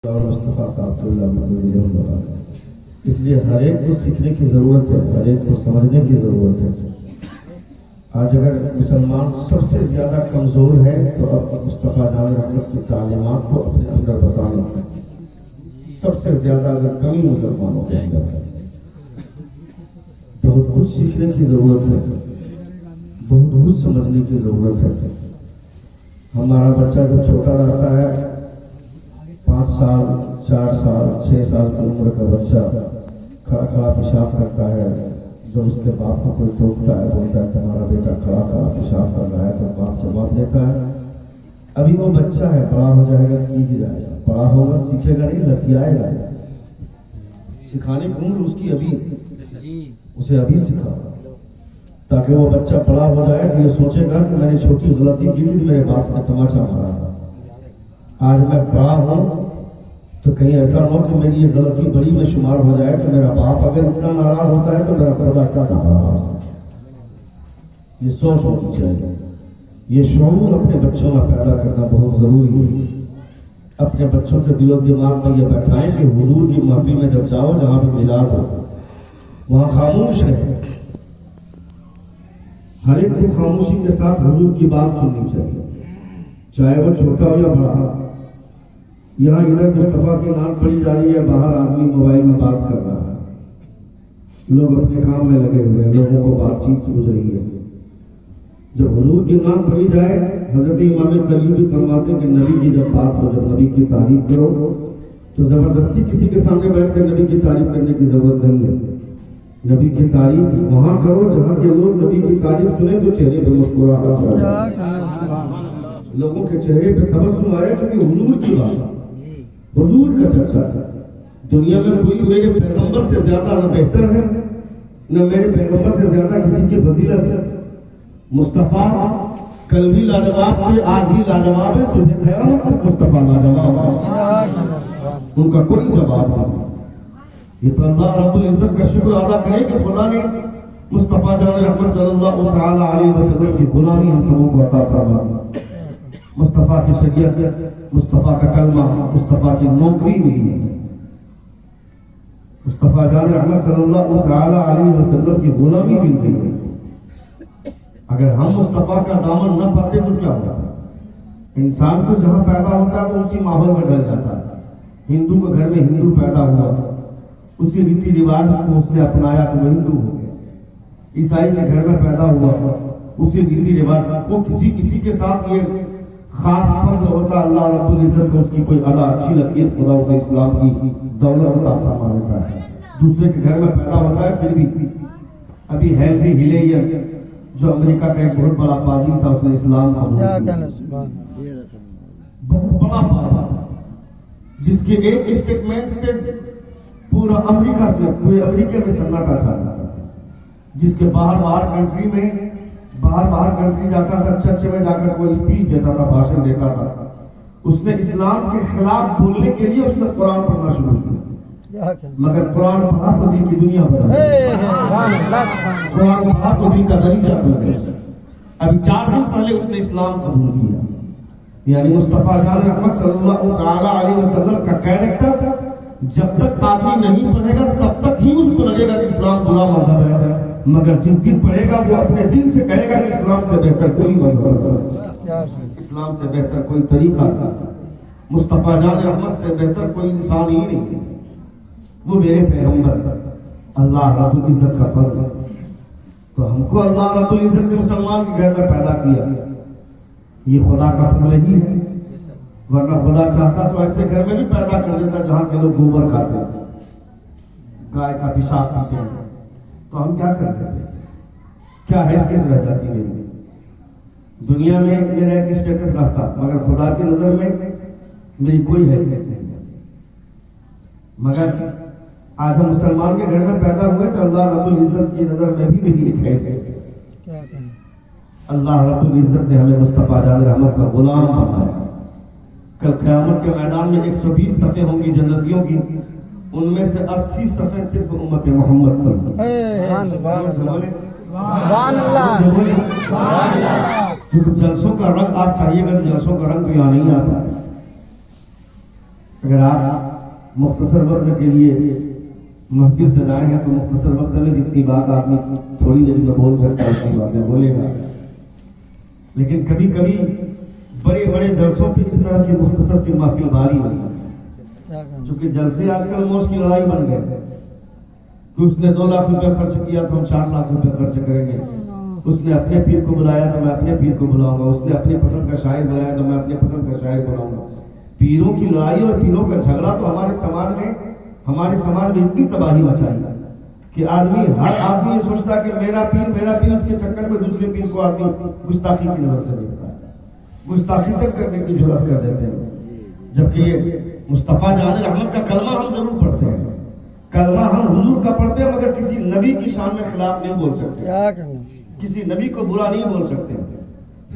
اور مصطفیٰ صاحب اللہ، اس لیے ہر ایک کو سیکھنے کی ضرورت ہے، ہر ایک کو سمجھنے کی ضرورت ہے۔ آج اگر مسلمان سب سے زیادہ کمزور ہے تو اب مصطفیٰ جان رحمت کی تعلیمات کو اپنے اندر بسانا ہے۔ سب سے زیادہ اگر کمی مسلمانوں کے اندر ہے، بہت کچھ سیکھنے کی ضرورت ہے، بہت کچھ سمجھنے کی ضرورت ہے۔ ہمارا بچہ جب چھوٹا رہتا ہے، 5 سال 4 سال 6 سال کی عمر کا بچہ کھڑا کھڑا پیشاب کرتا ہے، جب اس کے باپ کو کوئی ٹوکتا ہے، بولتا ہے کہ ہمارا بیٹا کھڑا کھڑا پیشاب کر رہا ہے، تو باپ جواب دیتا ہے ابھی وہ بچہ ہے، بڑا ہو جائے گا سیکھ جائے گا، بڑا ہوگا سیکھے گا نہیں، لتیائے گا۔ سکھانے کی عمر اس کی ابھی، اسے ابھی سکھا تاکہ وہ بچہ بڑا ہو جائے تو یہ سوچے گا کہ میں نے چھوٹی غلطی کی تھی، میرے باپ نے تماچا مارا تھا، آج میں بڑا ہوں تو کہیں ایسا نہ ہو کہ میری یہ غلطی بڑی میں شمار ہو جائے کہ میرا باپ اگر اتنا ناراض ہوتا ہے تو میرا خدا کیا ناراض ہوتا ہے۔ یہ سوچ ہونی چاہیے، یہ شعور اپنے بچوں میں پیدا کرنا بہت ضروری ہے۔ اپنے بچوں کے دل و دماغ میں یہ بیٹھائیں کہ حضور کی محفل میں جب جاؤ، جہاں پہ میلاد ہو وہاں خاموش رہے، ہر ایک کو خاموشی کے ساتھ حضور کی بات سننی چاہیے، چاہے وہ چھوٹا ہو یا بڑا۔ یہاں ادھر مصطفیٰ کی نام پڑھی جا رہی ہے، باہر آدمی موبائل میں بات کر رہا ہے، لوگ اپنے کام میں لگے ہوئے ہیں، لوگوں کو بات چیت سوچ رہی ہے۔ جب حضور کی نام پڑھی جائے، حضرت امام قلیوبی فرماتے ہیں کہ نبی کی جب بات ہو، جب نبی کی تعریف کرو تو زبردستی کسی کے سامنے بیٹھ کر نبی کی تعریف کرنے کی ضرورت نہیں ہے۔ نبی کی تعریف وہاں کرو جہاں کے لوگ نبی کی تعریف سنیں تو چہرے پہ مسکراہٹ آئے، لوگوں کے چہرے پہ تبسم آئے، چونکہ حضور کی بات، حضور کا چرچا ہے۔ دنیا میں کوئی میرے پیغمبر سے زیادہ نہ بہتر ہے، نہ میرے پیغمبر سے زیادہ کسی کی فضیلت ہے۔ مصطفیٰ کل بھی لاجواب تھے، آج بھی لاجواب ہے، صبح قیامت تک مصطفیٰ لاجواب ہے، ان کا کوئی جواب نہیں۔ یہ تو اللہ رب العزت کا شکر ادا کرے کہ خدا نے مصطفیٰ جان رحمت صلی اللہ تعالی علیہ وسلم کی غلامی ہم سبوں کو عطا فرمائی، مصطفیٰ کی شریعت، مصطفیٰ کا کلمہ، مصطفیٰ کی نوکری ملی ہے، مصطفیٰ جان رحمت صلی اللہ تعالی علیہ وسلم کی غلامی مل گئی ہے۔ اگر ہم مصطفیٰ کا دامن نہ پاتے تو کیا ہوتا؟ انسان تو جہاں پیدا ہوتا ہے وہ اسی ماحول میں ڈل جاتا ہے۔ ہندو کے گھر میں ہندو پیدا ہوا، اسی ریتی رواج کو اس نے اپنایا تو وہ ہندو ہو گیا۔ عیسائی کے گھر میں پیدا ہوا، اسی ریتی رواج وہ کسی کے ساتھ یہ خاص فضل ہوتا، اللہ رب العزت کو اس کی کوئی ادا اچھی لگتی ہے، خدا اسے اسلام کی دولت عطا فرما دیتا ہے۔ دوسرے کے گھر میں پیدا ہوتا ہے، پھر بھی ابھی ہینری ہلیگر جو امریکہ کا ایک بہت بڑا پادری تھا، اس نے اسلام قبول کیا، بہت بڑا پادری، جس کے ایک اسٹیٹمنٹ پہ پورا امریکہ میں سناٹا چھا جاتا تھا، جس کے باہر کنٹری جاتا تھا، چرچ میں جا کر کوئی اسپیچ دیتا تھا، بھاشن دیتا تھا، اس نے اسلام کے خلاف بولنے کے لیے اس نے قرآن پڑھنا شروع کیا، مگر قرآن پڑھا تو دل کی دنیا بدل گئی، قرآن پڑھا تو دل کا دریچہ بدل گیا۔ ابھی 4 دن پہلے اس نے اسلام قبول کیا۔ یعنی مصطفیٰ جان رحمت صلی اللہ تعالی علیہ وسلم کا کیریکٹر جب تک آدمی نہیں پڑھے گا تب تک ہی اس کو لگے گا کہ اسلام برا مذہب ہے، مگر جس دن پڑھے گا وہ اپنے دل سے کہے گا کہ اسلام سے بہتر کوئی مذہب نہیں، اسلام سے بہتر کوئی طریقہ نہیں، مصطفیٰ جان رحمت سے بہتر کوئی انسان ہی نہیں، وہ میرے پیغمبر، اللہ رب العزت کا فضل ہے۔ تو ہم کو اللہ رب العزت نے مسلمان کے گھر میں پیدا کیا، یہ خدا کا فضل ہی ہے، ورنہ خدا چاہتا تو ایسے گھر میں بھی پیدا کر دیتا جہاں کے لوگ گوبر کھاتے ہیں، گائے کا پیشاب پیتے ہیں، تو ہم کیا کرتے ہیں؟ کیا حیثیت رہ جاتی میری؟ دنیا میں میرا ایک اسٹیٹس رہتا، مگر خدا کی نظر میں میری کوئی حیثیت نہیں ہے۔ مگر آج ہم مسلمان کے گھر میں پیدا ہوئے تو اللہ رب العزت کی نظر میں بھی میری ایک حیثیت ہے۔ اللہ رب العزت نے ہمیں مصطفیٰ جان رحمت کا غلام بنایا۔ کل قیامت کے میدان میں 120 صفیں ہوں گی جنتیوں کی، ان میں سے 80 صفیں صرف امت محمد پر۔ جلسوں کا رنگ آپ چاہیے گا تو جلسوں کا رنگ تو یہاں نہیں آتا، اگر آپ مختصر وقت کے لیے محفل سجائے ہیں تو مختصر وقت میں جتنی بات آدمی تھوڑی دیر میں بول سکتا ہے اتنی باتیں بولے گا، لیکن کبھی کبھی بڑے بڑے جلسوں پہ اس طرح کی مختصر سی محفل بھاری ہوتی ہے، چونکہ جلسے آج کل موج کی لڑائی بن گئے کہ اس نے 2 لاکھ روپے خرچ کیا تو ہم 4 لاکھ روپے خرچ کریں گے، اس نے اپنے پیر کو بلایا تو میں اپنے پیر کو بلاؤں گا، اس نے اپنی پسند کا شاعر بلایا تو میں اپنے پسند کا شاعر بلاؤں گا۔ پیروں کی لڑائی اور پیروں کا جھگڑا تو ہمارے سماج میں اتنی تباہی مچائی کہ ہر آدمی یہ سوچتا کہ میرا پیر، اس کے چکر میں دوسرے پیر کو آدمی گستاخی کی نظر سے دیکھتا ہے، گستاخی تک کرنے کی جرات کر دیتے ہیں، جبکہ یہ مصطفیٰ جان رحمت کا کلمہ ہم ضرور پڑھتے ہیں، کلمہ ہم حضور کا پڑھتے ہیں، مگر کسی نبی کی شان میں خلاف نہیں بول سکتے، کسی نبی کو برا نہیں بول سکتے۔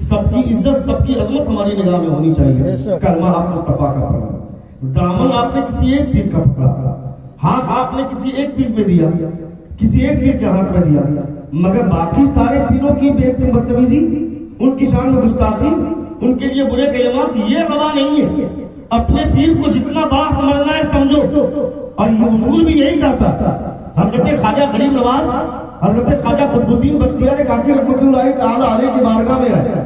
سب کی عزت، سب کی عظمت ہماری نگاہ میں ہونی چاہیے۔ کلمہ آپ مصطفیٰ کا پڑھا، دامن آپ نے کسی ایک پیر کا پکڑا، ہاتھ آپ نے کسی ایک پیر میں دیا، کسی ایک پیر کے ہاتھ میں دیا، مگر باقی سارے پیروں کی بے بدتمیزی، ان کی شان میں گستاخی، ان کے لیے برے کلمات، یہ روا نہیں ہے۔ اپنے پیر کو جتنا بڑا سمجھنا ہے سمجھو، اور یہ اصول بھی یہی کہتا۔ حضرت خواجہ غریب نواز، حضرت خواجہ قطب الدین بختیار کاکی رحمۃ اللہ تعالی علیہ کی بارگاہ میں آئے،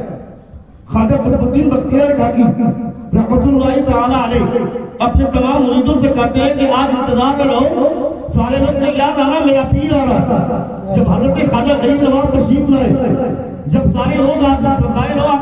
خواجہ قطب الدین بختیار کاکی رحمۃ اللہ تعالی علیہ اپنے تمام مریدوں سے کہتے ہیں کہ آج انتظار میں رہو، سارے لوگ تیار رہنا، میرا پیر آ رہا۔ جب حضرت خواجہ غریب نواز تشریف لائے، جب سارے لوگ آ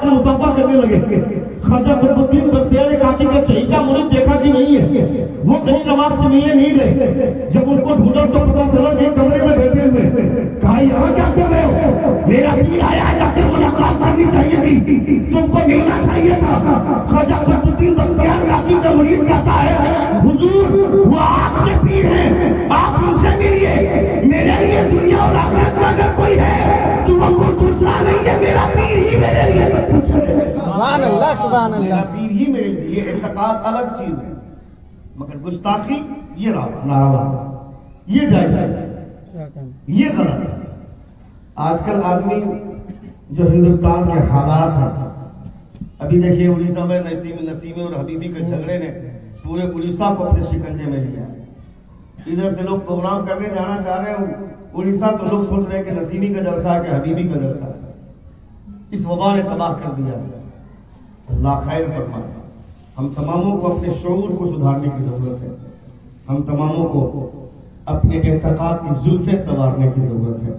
کر مصافحہ کرنے لگے، خواجہ قطب الدین بختیار کاکی کا چہیتا مرید دیکھا کہ نہیں ہے، وہ غریب نواز سے ملنے نہیں گئے۔ جب ان کو ڈھونڈا تو پتا چلا کہ کمرے میں بیٹھے ہوئے، کہا یہاں کیا کر رہے ہو؟ میرا پیر آیا ہے، جا کے ملاقات کرنی چاہیے تھی، تم کو ملنا چاہیے تھا۔ خواجہ قطب الدین بختیار کاکی کا مرید کہتا ہے حضور وہ آپ کے پیر ہیں، آپ ان سے ملیے، میرے لیے دنیا اور آخرت میں اگر کوئی ہے تو وہ کوئی دوسرا نہیں ہے، میرا پیر ہی میرے لیے سب کچھ ہے۔ سبحان اللہ، سبحان اللہ، میرا پیر ہی میرے لیے۔ یہ اعتقاد الگ چیز ہے، مگر گستاخی یہ ناروا، یہ جائز ہے، یہ غلط ہے۔ آج کل آدمی جو ہندوستان کے حالات ہیں، ابھی دیکھیے اڑیسہ میں نسیمی اور حبیبی کے جھگڑے نے پورے اڑیسہ کو اپنے شکنجے میں لیا۔ ادھر سے لوگ پروگرام کرنے جانا چاہ رہے ہیں اڑیسہ، تو لوگ سوچ رہے ہیں کہ نسیمی کا جلسہ ہے کہ حبیبی کا جلسہ ہے۔ اس وبا نے تباہ کر دیا ہے۔ اللہ خیر فرمائے۔ ہم تماموں کو اپنے شعور کو سدھارنے کی ضرورت ہے، ہم تماموں کو اپنے اعتقاد کی زلفیں سنوارنے کی ضرورت ہے۔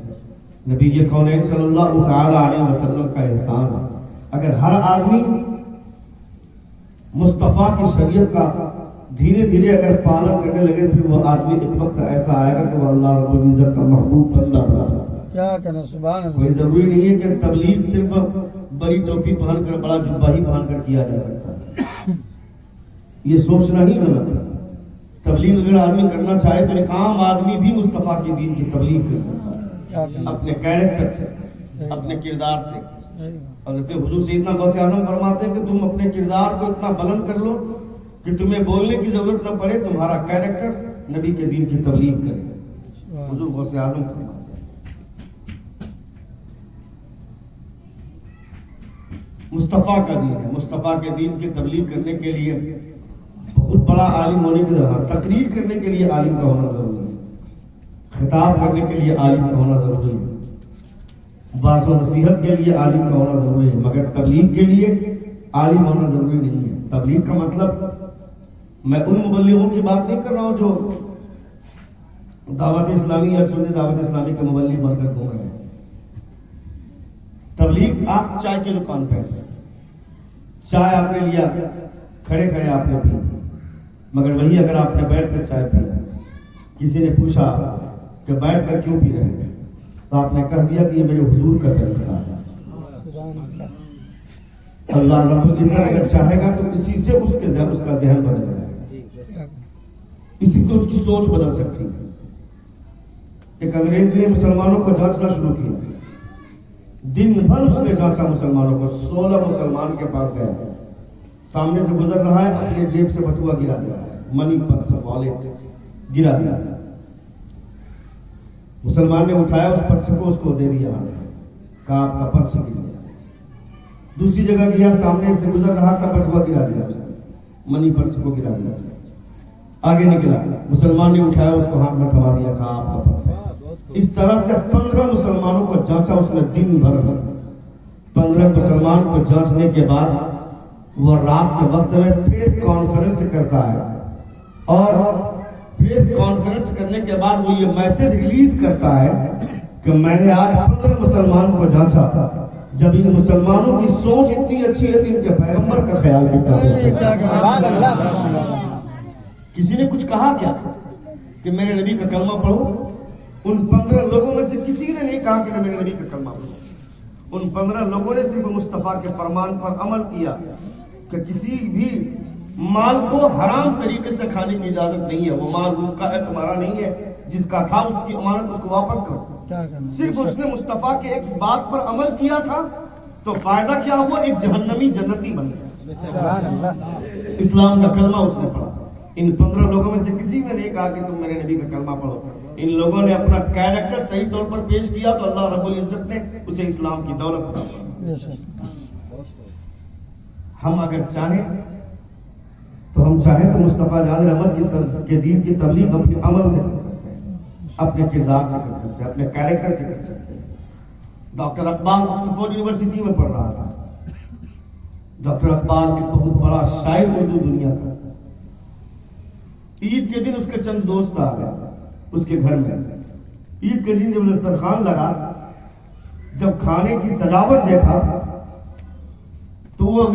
نبی کونین صلی اللہ تعالی علیہ وسلم کا احسان ہے، اگر ہر آدمی مصطفیٰ کی شریعت کا دھیرے دھیرے اگر پالن کرنے لگے، پھر وہ آدمی ایک وقت ایسا آئے گا کہ وہ اللہ رب العزت کا محبوب بندہ بنا جائے گا۔ کیا کہنا، سبحان اللہ۔ کوئی ضروری نہیں ہے کہ تبلیغ صرف بڑی ٹوپی پہن کر، بڑا جبہ ہی پہن کر کیا جا سکتا ہے، یہ سوچنا ہی غلط ہے۔ تبلیغ اگر آدمی کرنا چاہے تو ایک عام آدمی بھی مصطفیٰ کے دین کی تبلیغ کر سکتا ہے، اپنے کیریکٹر سے، اپنے کردار سے۔ حضرت حضور سیدنا غوث اعظم فرماتے ہیں کہ تم اپنے کردار کو اتنا بلند کر لو کہ تمہیں بولنے کی ضرورت نہ پڑے، تمہارا کیریکٹر نبی کے دین کی تبلیغ کرے۔ حضور غوث اعظم فرماتے ہیں۔ مصطفیٰ کا دین ہے، مصطفیٰ کے دین کی تبلیغ کرنے کے لیے بہت بڑا عالم ہونے کی ضرورت ہے، تقریر کرنے کے لیے عالم کا ہونا ضروری ہے، خطاب کرنے کے لیے عالم کا ہونا ضروری ہے، باز و نصیحت کے لیے عالم کا ہونا ضروری ہے، مگر تبلیغ کے لیے عالم ہونا ضروری نہیں ہے۔ تبلیغ کا مطلب، میں ان مبلغوں کی بات نہیں کر رہا ہوں جو دعوت اسلامی یا سنی دعوت اسلامی کے مبلغ بن کر گھوم رہے ہیں۔ تبلیغ آپ چائے کی دکان پہ، چائے آپ نے لیا، کھڑے کھڑے آپ نے پی، مگر وہی اگر آپ نے بیٹھ کر چائے پی، کسی نے پوچھا کہ بیٹھ کر کیوں پی رہے ہیں، تو آپ نے کہہ دیا کہ یہ میرے حضور کا طریقہ ہے۔ اللہ رب العزت اگر چاہے گا تو اسی سے اس کا ذہن بدل جائے گا، اسی سے اس کی سوچ بدل سکتی ہے۔ ایک انگریز نے مسلمانوں کو جانچنا شروع کیا، دن بھر اس نے جانچا مسلمانوں کو، 16 مسلمان کے پاس گیا، سامنے سے گزر رہا ہے، اپنے جیب سے بٹوا گرا دیا ہے، منی پرس والیٹ گرا دیا، مسلمان نے اٹھایا اس پرس کو، اس کو دے دیا، کہا آپ کا پرس گر گیا۔ دوسری جگہ گیا، سامنے سے گزر رہا تھا، بٹوا گرا دیا، اس نے منی پرس کو گرا دیا۔ آگے نکلا, مسلمان نے اٹھایا, اس کو ہاتھ میں تھما دیا, کہا آپ کا پرس ہے. اس طرح سے 15 مسلمانوں کو جانچا اس نے دن بھر. 15 مسلمان کو جانچنے کے بعد وہ رات کے وقت میں پریس کانفرنس کرتا ہے, اور پریس کانفرنس کرنے کے بعد وہ یہ میسج ریلیز کرتا ہے کہ میں نے آج 15 مسلمان کو جانچا تھا. جب ان مسلمانوں کی سوچ اتنی اچھی ہے تو ان کے پیغمبر کا خیال کتنا ہے. کسی نے کچھ کہا کیا کہ میرے نبی کا کلمہ پڑھو؟ ان 15 لوگوں میں سے کسی نے نہیں کہا کہ میرے نبی کا کلمہ پڑھو. ان 15 لوگوں نے صرف مصطفیٰ کے فرمان پر عمل کیا کہ کسی بھی مال کو حرام طریقے سے کھانے کی اجازت نہیں ہے. وہ مال اس کا ہے, تمہارا نہیں ہے. جس کا تھا اس کی امانت اس کو واپس کرو. صرف اس نے مصطفیٰ کے ایک بات پر عمل کیا تھا تو فائدہ کیا ہوا؟ ایک جہنمی جنتی بن گیا. اسلام کا کلمہ اس نے پڑھا. ان 15 لوگوں میں سے کسی نے نہیں کہا کہ تم میرے نبی کا کلمہ پڑھو. ان لوگوں نے اپنا کیریکٹر صحیح طور پر پیش کیا تو اللہ رب العزت نے اسے اسلام کی دولت عطا فرمائی. ہم اگر چاہیں تو مصطفیٰ جان رحمت کے دین کی تبلیغ اپنے عمل سے کر سکتے ہیں, اپنے کردار سے کر سکتے ہیں, اپنے کیریکٹر سے کر سکتے ہیں. ڈاکٹر اقبال آکسفورڈ یونیورسٹی میں پڑھ رہا تھا. ڈاکٹر اقبال ایک بہت بڑا شاعر اردو دنیا کا. عید کے دن اس کے چند دوست آ گئے اس کے گھر میں. عید کے دن جب دسترخوان لگا, جب کھانے کی سجاوٹ دیکھا تو وہ